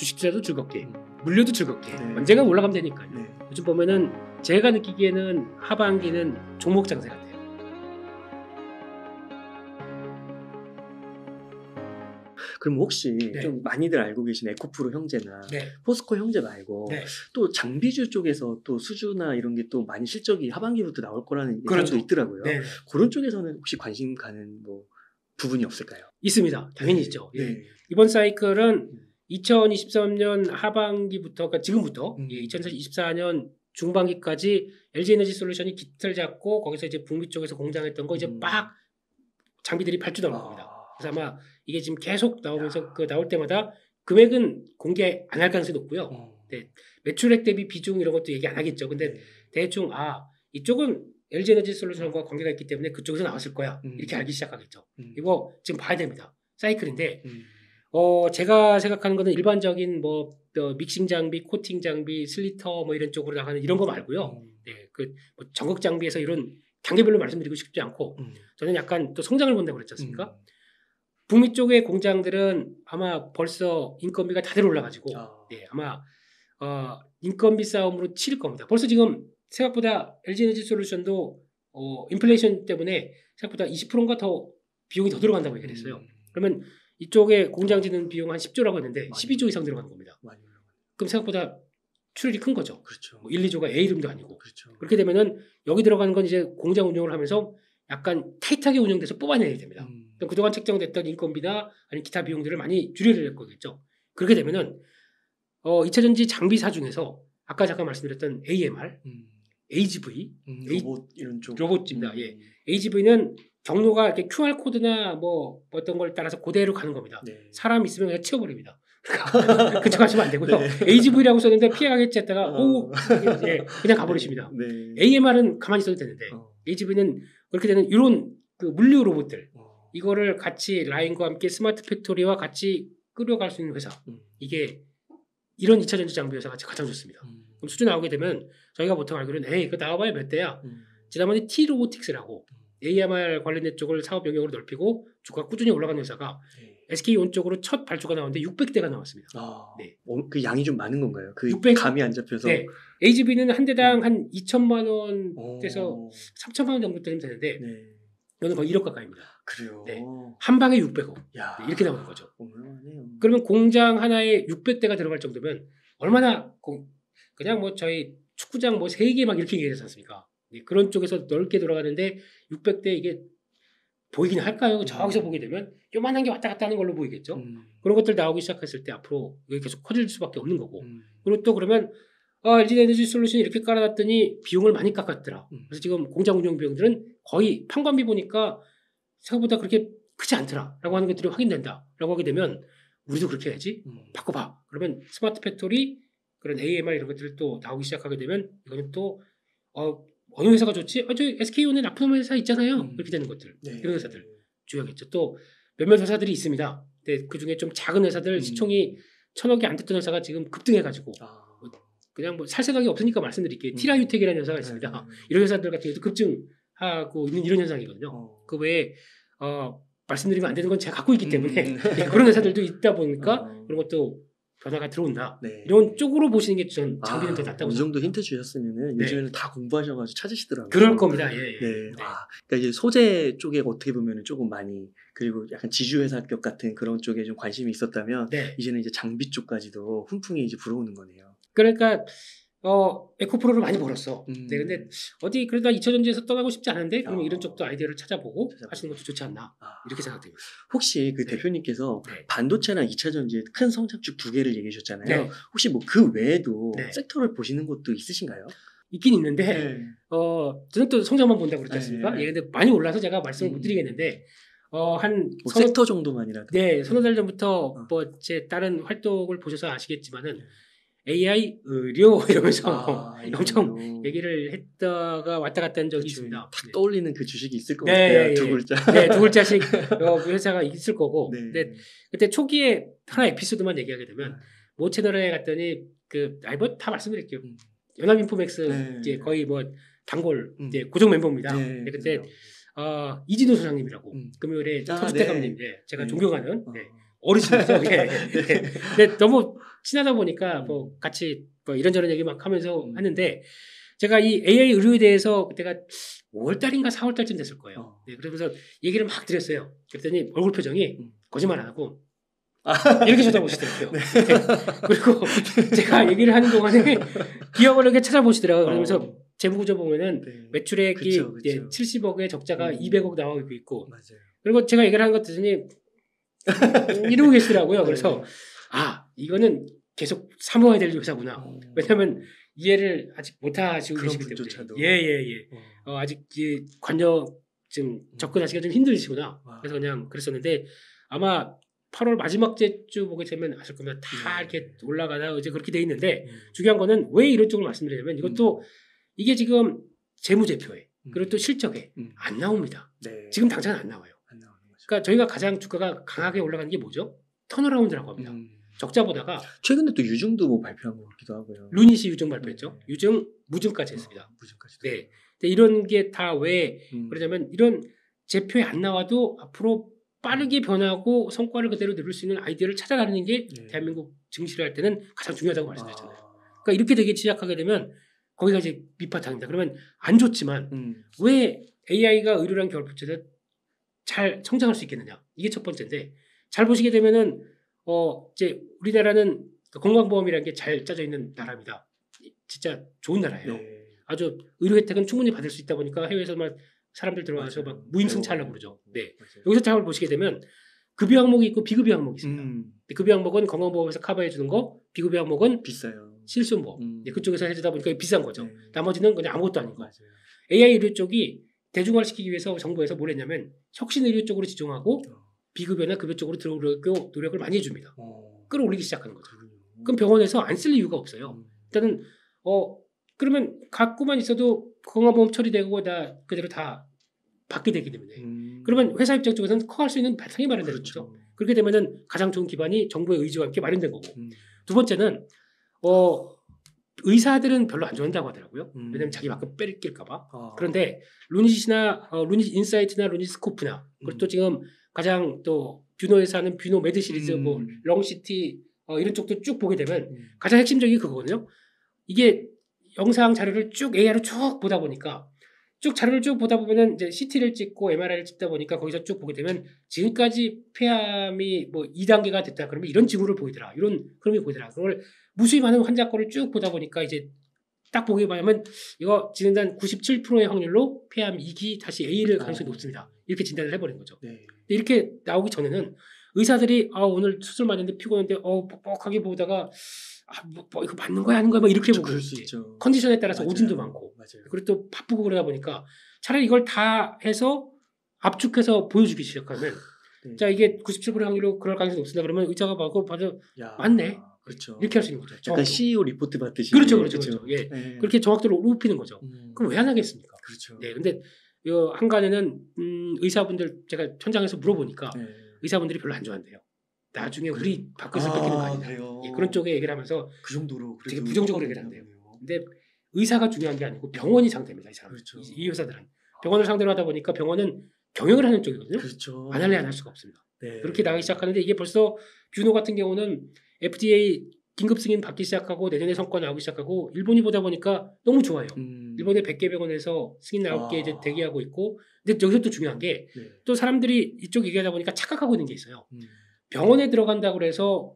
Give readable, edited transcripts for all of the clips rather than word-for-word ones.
주식 투자도 즐겁게, 물류도 즐겁게 네. 언젠가 올라가면 되니까요. 네. 요즘 보면은 제가 느끼기에는 하반기는 종목 장세 같아요. 그럼 혹시 네. 좀 많이들 알고 계신 에코프로 형제나 네. 포스코 형제 말고 네. 또 장비주 쪽에서 또 수주나 이런 게 또 많이 실적이 하반기부터 나올 거라는 예상도 그렇죠. 있더라고요. 네. 그런 쪽에서는 혹시 관심 가는 뭐 부분이 없을까요? 있습니다. 당연히 있죠. 예. 네. 이번 사이클은 2023년 하반기부터, 그러니까 지금부터 2024년 중반기까지 LG에너지솔루션이 기틀 잡고 거기서 이제 북미 쪽에서 공장했던 거 이제 막 장비들이 발주 나올 겁니다. 그래서 아마 이게 지금 계속 나오면서 그 나올 때마다 금액은 공개 안 할 가능성이 높고요. 네. 매출액 대비 비중 이런 것도 얘기 안 하겠죠. 근데 대충 이쪽은 LG에너지솔루션과 관계가 있기 때문에 그쪽에서 나왔을 거야. 이렇게 알기 시작하겠죠. 이거 지금 봐야 됩니다. 사이클인데 제가 생각하는 거는 일반적인 뭐 믹싱 장비, 코팅 장비, 슬리터 뭐 이런 쪽으로 나가는 이런 거 말고요. 네, 뭐 전극 장비에서 이런 단계별로 말씀드리고 싶지 않고 저는 약간 또 성장을 본다고 그랬지 않습니까? 북미 쪽의 공장들은 아마 벌써 인건비가 다들 올라가지고 네, 아마 인건비 싸움으로 치를 겁니다. 벌써 지금 생각보다 LG에너지솔루션도 인플레이션 때문에 생각보다 20%인가 더 비용이 더 들어간다고 얘기를 했어요. 그러면 이쪽에 공장 짓는 비용 한 10조라고 했는데 12조 이상 들어가는 겁니다. 그럼 생각보다 출혈이 큰 거죠. 그렇죠. 뭐 1, 2조가 A 이름도 아니고. 그렇죠. 그렇게 되면은 여기 들어가는 건 이제 공장 운영을 하면서 약간 타이트하게 운영돼서 뽑아내야 됩니다. 그럼 그동안 책정됐던 인건비나 아니면 기타 비용들을 많이 줄여야 될 거겠죠. 그렇게 되면은 2차전지 장비사 중에서 아까 잠깐 말씀드렸던 AMR, AGV, 로봇 이런 쪽 로봇입니다. 예. AGV는 경로가 이렇게 QR 코드나 뭐 어떤 걸 따라서 그대로 가는 겁니다. 네. 사람 있으면 그냥 치워버립니다. 그쪽 하시면 안 되고요. 네. AGV라고 썼는데 피해가겠지 했다가 그냥 가버리십니다. 네. AMR은 가만히 있어도 되는데 AGV는 그렇게 되는 이런 그 물류 로봇들 이거를 같이 라인과 함께 스마트 팩토리와 같이 끌어갈 수 있는 회사 이게 이런 2차 전지 장비 회사가 가장 좋습니다. 그럼 수주 나오게 되면 저희가 보통 알기로는 이거 나와봐야 몇 대야. 지난번에 T-로보틱스라고 AMR 관련된 쪽을 사업 영역으로 넓히고 주가가 꾸준히 올라가는 회사가 SK온 쪽으로 첫 발주가 나왔는데 600대가 나왔습니다. 네. 그 양이 좀 많은 건가요? 그 600? 감이 안 잡혀서. 네. AGV는 한 대당 한 2천만 원에서 3천만 원 정도 되면 되는데 이거는 거의 1억 가까이입니다. 그래요. 네. 한 방에 600억. 네, 이렇게 나오는 거죠. 그러면 공장 하나에 600대가 들어갈 정도면 얼마나 그냥 뭐 저희 축구장 뭐 3개 막 이렇게 얘기하지 않습니까? 네, 그런 쪽에서 넓게 돌아가는데 600대 이게 보이긴 할까요? 저기서 보게 되면 요만한 게 왔다 갔다 하는 걸로 보이겠죠. 그런 것들 나오기 시작했을 때 앞으로 이게 계속 커질 수밖에 없는 거고. 그리고 또 그러면 LG에너지솔루션이 이렇게 깔아놨더니 비용을 많이 깎았더라. 그래서 지금 공장 운영 비용들은 거의 판관비 보니까 생각보다 그렇게 크지 않더라 라고 하는 것들이 확인된다 라고 하게 되면 우리도 그렇게 해야지. 바꿔봐. 그러면 스마트 팩토리 그런 AMR 이런 것들이 또 나오기 시작하게 되면 이거는 또 어느 회사가 좋지? 저희 SK온에 납품하는 회사 있잖아요. 이렇게 되는 것들. 이런 회사들 중요하겠죠. 또 몇몇 회사들이 있습니다. 근데 그중에 좀 작은 회사들 시총이 1,000억이 안 됐던 회사가 지금 급등해가지고 그냥 뭐 살 생각이 없으니까 말씀드릴게요. 티라유텍이라는 회사가 있습니다. 이런 회사들 같은 경우도 급증하고 있는 이런 현상이거든요. 그 외에 말씀드리면 안 되는 건 제가 갖고 있기 때문에 그런 회사들도 있다 보니까 그런 것도 변화가 들어온다. 이런 쪽으로 보시는 게 전 장비는 더 낫다고. 이 정도 힌트 주셨으면 요즘에는 다 공부하셔가지고 찾으시더라고요. 그럴 겁니다. 예. 네. 그러니까 이제 소재 쪽에 어떻게 보면 조금 많이 그리고 약간 지주회사격 같은 그런 쪽에 좀 관심이 있었다면 이제는 이제 장비 쪽까지도 훈풍이 이제 불어오는 거네요. 그러니까 에코프로를 많이 벌었어. 네, 근데 어디 그래도 2차전지에서 떠나고 싶지 않은데 그러면 이런 쪽도 아이디어를 찾아보고 하시는 것도 좋지 않나 이렇게 생각됩니다. 혹시 그 대표님께서 반도체나 2차전지의 큰 성장주 2개를 얘기해 주셨잖아요. 혹시 뭐 그 외에도 섹터를 보시는 것도 있으신가요? 있긴 있는데 저는 또 성장만 본다고 그랬지 않습니까? 근데 많이 올라서 제가 말씀을 못 드리겠는데 한 뭐 섹터 정도만이라도 서너 달 전부터 뭐 제 다른 활동을 보셔서 아시겠지만은 AI 의료 이러면서 엄청 얘기를 했다가 왔다 갔다 한 적이 있습니다. 딱 떠올리는 그 주식이 있을 것 같아요. 두 글자. 두 글자씩 그 회사가 있을 거고. 근데 그때 초기에 하나 에피소드만 얘기하게 되면 모 채널에 갔더니 뭐 다 말씀드릴게요. 연합인포맥스 이제 거의 뭐 단골 이제 고정 멤버입니다. 근데 그때 이진호 소장님이라고 금요일에 서주택감님 제가 존경하는 어르신이죠. 근데 너무 친하다 보니까 뭐 같이 뭐 이런저런 얘기 막 하면서 하는데 제가 이 AI 의료에 대해서 그때가 5월달인가 4월달쯤 됐을 거예요. 네, 그러면서 얘기를 막 드렸어요. 그랬더니 얼굴 표정이 거짓말 안 하고 이렇게 쳐다보시더라고요. 네. 그리고 제가 얘기를 하는 동안에 기억을 이렇게 찾아보시더라고요. 그러면서 재무구조 보면은 매출액이 그쵸. 70억의 적자가 200억 나오고 있고 맞아요. 그리고 제가 얘기를 하는 것 듣더니 이러고 계시더라고요. 그래서 이거는 계속 사모해야 될 회사구나. 왜냐하면 이해를 아직 못하시고 계시기 때문에 예예예. 아직 관여 좀 접근하시기가 좀 힘드시구나. 그래서 그냥 그랬었는데 아마 8월 마지막 주 보게 되면 아실 겁니다. 다 이렇게 올라가다 이제 그렇게 돼 있는데 중요한 거는 왜 이런 쪽을 말씀드리냐면 이것도 이게 지금 재무제표에 그리고 또 실적에 안 나옵니다. 네. 지금 당장은 안 나와요. 안 나오는 거죠. 그러니까 저희가 가장 주가가 강하게 올라가는 게 뭐죠? 턴어라운드라고 합니다. 적자 보다가 최근에 또 유증도 뭐 발표한 것 같기도 하고요. 루닛이 유증 발표했죠. 유증, 무증까지 했습니다. 무증까지. 네. 근데 이런 게 다 왜 그러냐면 이런 제표에 안 나와도 앞으로 빠르게 변하고 성과를 그대로 내릴 수 있는 아이디어를 찾아가는 게 대한민국 증시를 할 때는 가장 중요하다고 말씀드렸잖아요. 그러니까 이렇게 되기 시작하게 되면 거기가 이제 밑바탕입니다. 그러면 안 좋지만 왜 AI가 의료랑 결합 붙여서 잘 성장할 수 있겠느냐? 이게 첫 번째인데 잘 보시게 되면은 이제 우리나라는 건강보험이라는 게 잘 짜져 있는 나라입니다. 진짜 좋은 나라예요. 네. 아주 의료 혜택은 충분히 받을 수 있다 보니까 해외에서 막 사람들 들어와서 막 무임승차하려고 그러죠. 네. 여기서 잘 보시게 되면 급여 항목이 있고 비급여 항목이 있습니다. 급여 항목은 건강보험에서 커버해 주는 거, 비급여 항목은 비싸요. 실손보험. 네, 그쪽에서 해주다 보니까 비싼 거죠. 나머지는 그냥 아무것도 아닌 거. AI 의료 쪽이 대중화시키기 위해서 정부에서 뭘 했냐면 혁신 의료 쪽으로 지정하고 비급여나 급여 쪽으로 들어오려고 노력을 많이 해줍니다. 끌어올리기 시작하는 거죠. 그럼 병원에서 안 쓸 이유가 없어요. 일단은 그러면 갖고만 있어도 건강보험 처리되고 다 그대로 다 받게 되기 때문에 그러면 회사 입장 쪽에서는 커갈 수 있는 바탕이 마련되는 거죠. 그렇게 되면은 가장 좋은 기반이 정부의 의지와 함께 마련된 거고 두 번째는 의사들은 별로 안 좋아한다고 하더라고요. 왜냐하면 자기 마크 뺏길까봐. 그런데 루닛이나 루닛 인사이트나 루닛 스코프나 그리고 또 지금 가장 또 뷰노에서 하는 뷰노 매드 시리즈 뭐 렁시티 이런 쪽도 쭉 보게 되면 가장 핵심적인 그거거든요. 이게 영상 자료를 쭉 AI로 쭉 보다 보니까 쭉 자료를 쭉 보다 보면은 이제 CT를 찍고 MRI를 찍다 보니까 거기서 쭉 보게 되면 지금까지 폐암이 뭐 2단계가 됐다 그러면 이런 징후를 보이더라. 이런 흐름이 보이더라. 그걸 무수히 많은 환자 거를 쭉 보다 보니까 이제 딱 보게 되면 이거 진단 97%의 확률로 폐암 2기 다시 A를 가능성이 높습니다. 이렇게 진단을 해버린 거죠. 네. 이렇게 나오기 전에는 의사들이 오늘 수술 맞는데 피곤한데 뻑뻑하게 보다가 뭐 이거 맞는 거야 아닌 거야 막 이렇게 보고 컨디션에 따라서 오진도 많고 맞아요. 그리고 또 바쁘고 그러다 보니까 차라리 이걸 다 해서 압축해서 보여주기 시작하면 자 이게 97% 확률로 그럴 가능성이 높습니다. 그러면 의사가 봐도 맞네. 그렇죠. 이렇게 할 수 있는 거죠. 약간 CEO 리포트 받듯이. 그렇죠. 예. 네. 그렇게 정확도를 높이는 거죠. 그럼 왜 안 하겠습니까? 그렇죠. 네. 근데 한간에는 의사분들 제가 현장에서 물어보니까 의사분들이 별로 안 좋아한대요. 나중에 우리 밥그릇을 뺏기는 거 아니냐. 예, 그런 쪽에 얘기를 하면서 그 정도로 되게 부정적으로 얘기를 한대요. 근데 의사가 중요한 게 아니고 병원이 상대입니다. 이 사람. 그렇죠. 이 회사들은. 병원을 상대로 하다 보니까 병원은 경영을 하는 쪽이거든요. 그렇죠. 안 할래 안 할 수가 없습니다. 네. 그렇게 나가기 시작하는데 이게 벌써 뷰노 같은 경우는 FDA 긴급 승인 받기 시작하고 내년에 성과 나오기 시작하고 일본이 보다 보니까 너무 좋아요. 일본의 100개 병원에서 승인 나올 게 이제 대기하고 있고 근데 여기서 또 중요한 게 또 사람들이 이쪽 얘기하다 보니까 착각하고 있는 게 있어요. 병원에 들어간다고 해서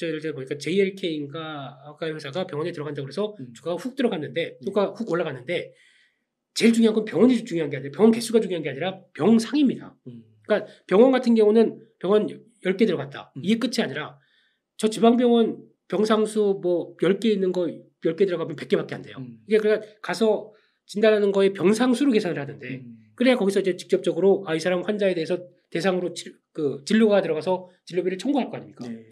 예를 들어 보니까 JLK인가 아까 회사가 병원에 들어간다고 해서 주가가 훅 들어갔는데 주가가 훅 올라갔는데 제일 중요한 건 병원이 중요한 게 아니라 병원 개수가 중요한 게 아니라 병상입니다. 그러니까 병원 같은 경우는 병원 10개 들어갔다. 이게 끝이 아니라 저 지방병원 병상수 뭐 10개 있는 거 10개 들어가면 100개밖에 안 돼요. 이게 그러니까 가서 진단하는 거에 병상수로 계산을 하는데 그래야 거기서 이제 직접적으로 이 사람 환자에 대해서 대상으로 진료가 들어가서 진료비를 청구할 거 아닙니까? 네.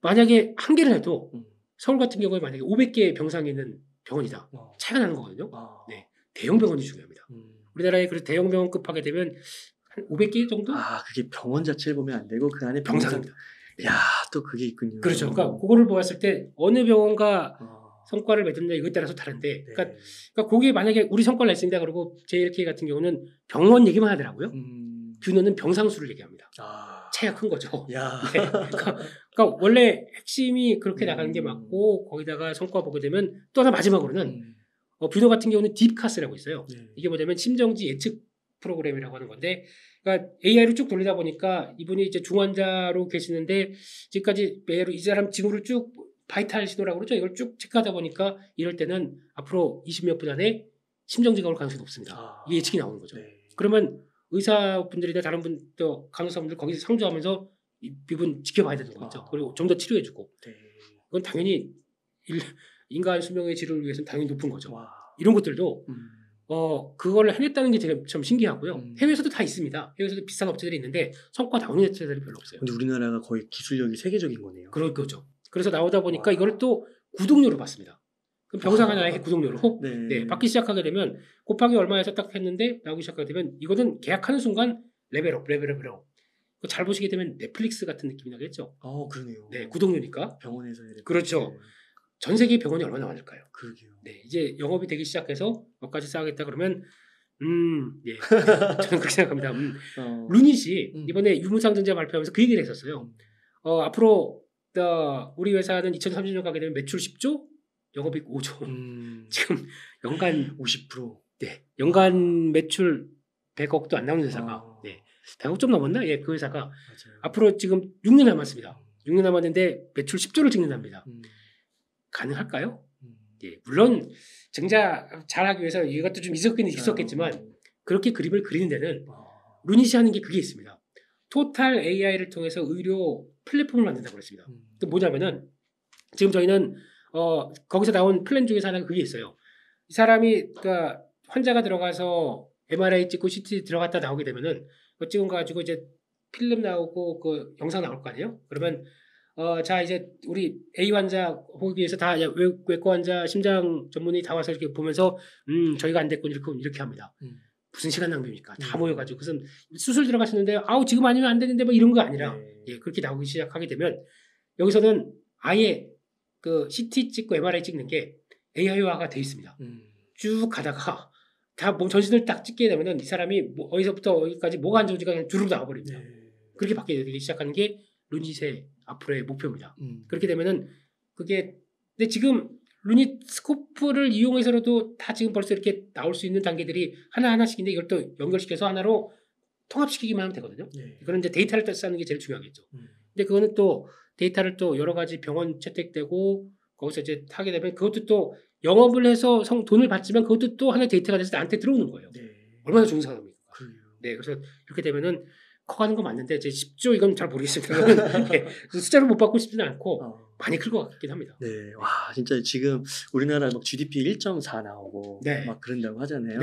만약에 한 개를 해도 서울 같은 경우에 만약에 500개의 병상이 있는 병원이다. 차이가 나는 거거든요. 네. 대형 병원이 중요합니다. 우리나라에 그 대형 병원급 하게 되면 한 500개 정도? 그게 병원 자체를 보면 안 되고 그 안에 병상입니다. 야, 또 그게 있군요. 그렇죠. 그러니까 그거를 보았을 때 어느 병원가 성과를 맺었냐 이거에 따라서 다른데 그러니까 거기에 만약에 우리 성과를 냈습니다. 그리고 JLK 같은 경우는 병원 얘기만 하더라고요. 뷰노는 병상수를 얘기합니다. 차이가 큰 거죠. 야. 네. 그러니까 원래 핵심이 그렇게 나가는 게 맞고 거기다가 성과 보게 되면 또 하나 마지막으로는 뷰더 같은 경우는 딥카스라고 있어요. 이게 뭐냐면 심정지 예측 프로그램이라고 하는 건데, 그러니까 AI를 쭉 돌리다 보니까 이분이 이제 중환자로 계시는데 지금까지 매일 이 사람 징후를 쭉 바이탈 신호라고 그러죠. 이걸 쭉 체크하다 보니까 이럴 때는 앞으로 20몇 분 안에 심정지가 올 가능성이 높습니다. 이게 예측이 나오는 거죠. 네. 그러면 의사분들이나 다른 분들 간호사분들 거기서 상주하면서 이분 지켜봐야 되는 거죠. 그리고 좀 더 치료해주고. 네. 그건 당연히 인간 수명의 질을 위해서는 당연히 높은 거죠. 와. 이런 것들도 그걸 해냈다는 게 되게 좀 신기하고요. 해외에서도 다 있습니다. 해외에서도 비슷한 업체들이 있는데 성과 나오는 업체들이 별로 없어요. 근데 우리나라가 거의 기술력이 세계적인 거네요. 그럴 거죠. 그래서 나오다 보니까 이걸 또 구독료로 받습니다. 그럼 병상 하나에 구독료로 네, 받기 시작하게 되면 곱하기 얼마에서 딱 했는데 나오기 시작하게 되면 이거는 계약하는 순간 레벨업. 잘 보시게 되면 넷플릭스 같은 느낌이 나겠죠. 그러네요. 네, 구독료니까. 병원에서 그렇죠. 전 세계 병원이 얼마나 많을까요? 그러게요. 네, 이제 영업이 되기 시작해서 몇 가지 쌓아겠다 그러면 예, 저는 그렇게 생각합니다. 루닛이 이번에 유무상증자 발표하면서 그 얘기를 했었어요. 앞으로 우리 회사는 2030년 가게 되면 매출 10조, 영업이익 5조. 지금 연간 50%. 네, 연간 매출 100억도 안 나오는 회사가 네, 100억 좀 넘었나? 예, 그 회사가 맞아요. 앞으로 지금 6년 남았습니다. 6년 남았는데 매출 10조를 찍는답니다. 가능할까요? 예, 물론 증자 잘하기 위해서 이것도 좀 있었겠지만 그렇게 그림을 그리는 데는 루닛이 하는 게 그게 있습니다. 토탈 AI를 통해서 의료 플랫폼을 만든다고 그랬습니다. 또 뭐냐면은 지금 저희는 거기서 나온 플랜 중에서 하나가 그게 있어요. 이 사람이 그러니까 환자가 들어가서 MRI 찍고 CT 들어갔다 나오게 되면은 그 찍은 거 가지고 이제 필름 나오고 그 영상 나올 거 아니에요? 그러면 자 이제 우리 A 환자 보기 위해서 다 외과 환자 심장 전문의 다 와서 이렇게 보면서 저희가 안 됐군 이렇게 합니다. 무슨 시간 낭비입니까? 다 모여가지고 무슨 수술 들어가시는데 지금 아니면 안 되는데 뭐 이런 거 아니라 예, 그렇게 나오기 시작하게 되면 여기서는 아예 그 CT 찍고 MRI 찍는 게 AI화가 돼 있습니다. 쭉 가다가 다 몸 전신을 딱 찍게 되면은 이 사람이 뭐 어디서부터 어디까지 뭐가 안 좋은지가 그냥 주름 나와버립니다. 그렇게 바뀌기 시작하는 게 루닛의 앞으로의 목표입니다. 그렇게 되면은 그게 근데 지금 루닛 스코프를 이용해서라도 다 지금 벌써 이렇게 나올 수 있는 단계들이 하나하나씩인데 이걸 또 연결시켜서 하나로 통합시키기만 하면 되거든요. 이거는 이제 데이터를 쌓는 게 제일 중요하겠죠. 근데 그거는 또 데이터를 또 여러 가지 병원 채택되고 거기서 이제 하게 되면 그것도 또 영업을 해서 돈을 받지만 그것도 또 하나의 데이터가 돼서 나한테 들어오는 거예요. 얼마나 좋은 상황입니까? 네, 그래서 이렇게 되면은 커가는 거 맞는데 제 10조 이건 잘 모르겠습니다. 네, 숫자로 못 받고 싶지는 않고 많이 클 것 같긴 합니다. 네, 와 진짜 지금 우리나라 막 GDP 1.4 나오고 막 그런다고 하잖아요.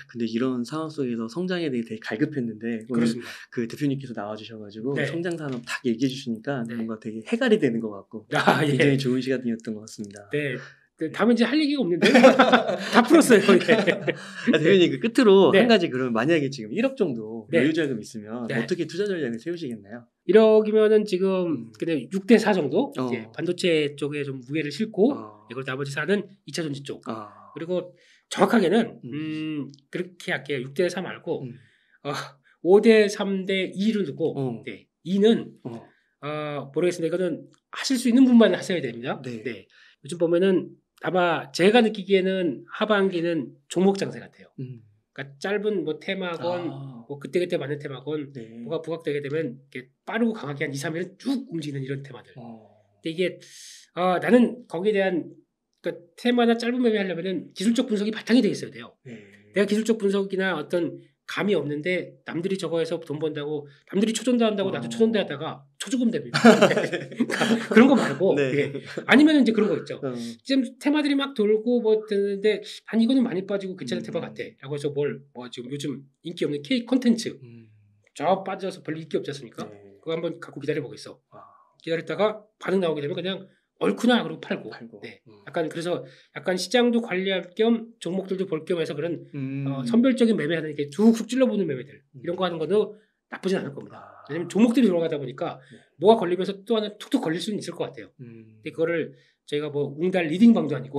근데 이런 상황 속에서 성장에 대해 되게 갈급했는데 오늘 그 대표님께서 나와주셔가지고 성장 산업 딱 얘기해 주시니까 뭔가 되게 해갈이 되는 것 같고 굉장히 좋은 시간이었던 것 같습니다. 네. 다음에 이제 할 얘기가 없는데 다 풀었어요. 대표님 그 끝으로 한 가지 그러면 만약에 지금 1억 정도 여유자금 있으면 어떻게 투자 전략을 세우시겠나요? 1억이면은 지금 그냥 6대4 정도 이제 반도체 쪽에 좀 무게를 싣고 그리고 나머지 4는 2차 전지 쪽 그리고 정확하게는 그렇게 할게요. 6대4 말고 5대3대 2를 두고 2는 모르겠습니다. 이거는 하실 수 있는 분만 하셔야 됩니다. 네. 요즘 보면은 아마 제가 느끼기에는 하반기는 종목 장세 같아요. 그러니까 짧은 뭐 테마건 뭐 그때그때 맞는 테마건 뭐가 부각되게 되면 이렇게 빠르고 강하게 한 2, 3일은 쭉 움직이는 이런 테마들. 근데 이게 나는 거기에 대한 그러니까 테마나 짧은 매매하려면은 기술적 분석이 바탕이 돼 있어야 돼요. 내가 기술적 분석이나 어떤 감이 없는데 남들이 저거 해서 돈 번다고 남들이 초전대 한다고 나도 초전대 하다가 초주금 됩니다. 그러니까 그런 거 말고 아니면 이제 그런 거 있죠. 지금 테마들이 막 돌고 뭐 되는데 난 이거는 많이 빠지고 괜찮은 테마 같아 라고 해서 뭐 지금 요즘 인기 없는 K 콘텐츠 저 빠져서 별로 인기 없지 않습니까? 그거 한번 갖고 기다려보겠어. 기다렸다가 반응 나오게 되면 그냥 얼쿠나 그러고 팔고. 네. 그래서 약간 시장도 관리할 겸 종목들도 볼 겸 해서 그런 선별적인 매매하는 게 툭툭 찔러보는 매매들 이런 거 하는 것도 나쁘진 않을 겁니다. 왜냐면 종목들이 돌아가다 보니까 뭐가 걸리면서 또 하나 툭툭 걸릴 수는 있을 것 같아요. 근데 그거를 저희가 뭐 웅달 리딩방도 아니고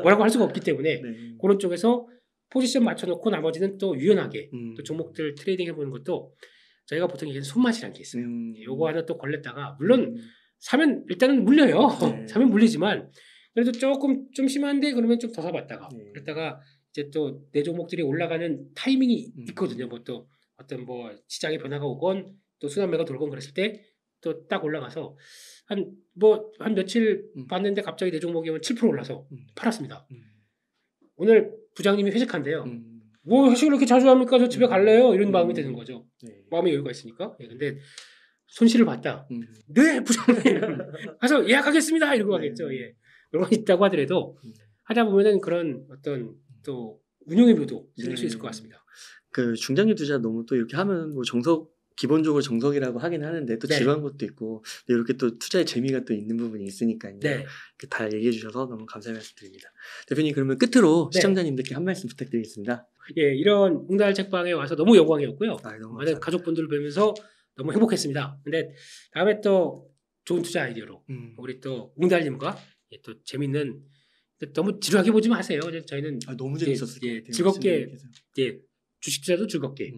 뭐라고 할 수가 없기 때문에 그런 쪽에서 포지션 맞춰놓고 나머지는 또 유연하게 또 종목들 트레이딩 해보는 것도 저희가 보통 얘기하는 손맛이라는 게 있어요. 요거 하나 또 걸렸다가 물론 사면 일단은 물려요. 네. 사면 물리지만 그래도 조금 좀 심한데 그러면 좀 더 사봤다가 그랬다가 이제 또 내 종목들이 올라가는 타이밍이 있거든요. 뭐 또 어떤 뭐 시장의 변화가 오건 또 순환매가 돌건 그랬을 때 또 딱 올라가서 한 며칠 봤는데 갑자기 내 종목이 7% 올라서 팔았습니다. 오늘 부장님이 회식한대요. 뭐 회식을 이렇게 자주 합니까? 저 집에 갈래요? 이런 마음이 드는 거죠. 마음의 여유가 있으니까. 근데 손실을 봤다. 네, 부장님. 가서 예약하겠습니다. 이러고 가겠죠. 예. 이런 거 있다고 하더라도 하다 보면은 그런 어떤 또 운용의 묘도 생길 수 있을 것 같습니다. 그 중장기 투자 너무 또 이렇게 하면 뭐 기본적으로 정석이라고 하긴 하는데 또 지루한 것도 있고 이렇게 또 투자의 재미가 또 있는 부분이 있으니까요. 다 얘기해 주셔서 너무 감사의 말씀드립니다. 대표님 그러면 끝으로 시청자님들께 한 말씀 부탁드리겠습니다. 예, 이런 웅달 책방에 와서 너무 영광이었고요. 많은 가족분들을 뵈면서 너무 행복했습니다. 근데 다음에 또 좋은 투자 아이디어로 우리 또 웅달님과 또 재밌는 너무 지루하게 보지 마세요. 저희는 너무 재밌었을 것 같아요. 즐겁게 주식 투자도 즐겁게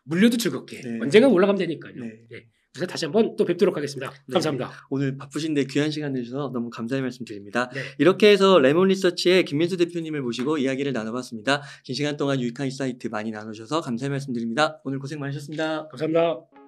물려도 즐겁게 언젠가 올라가면 되니까요. 그래서 다시 한번 또 뵙도록 하겠습니다. 감사합니다. 오늘 바쁘신데 귀한 시간 내주셔서 너무 감사의 말씀 드립니다. 이렇게 해서 레몬 리서치의 김민수 대표님을 모시고 이야기를 나눠봤습니다. 긴 시간 동안 유익한 인사이트 많이 나누셔서 감사의 말씀 드립니다. 오늘 고생 많으셨습니다. 감사합니다.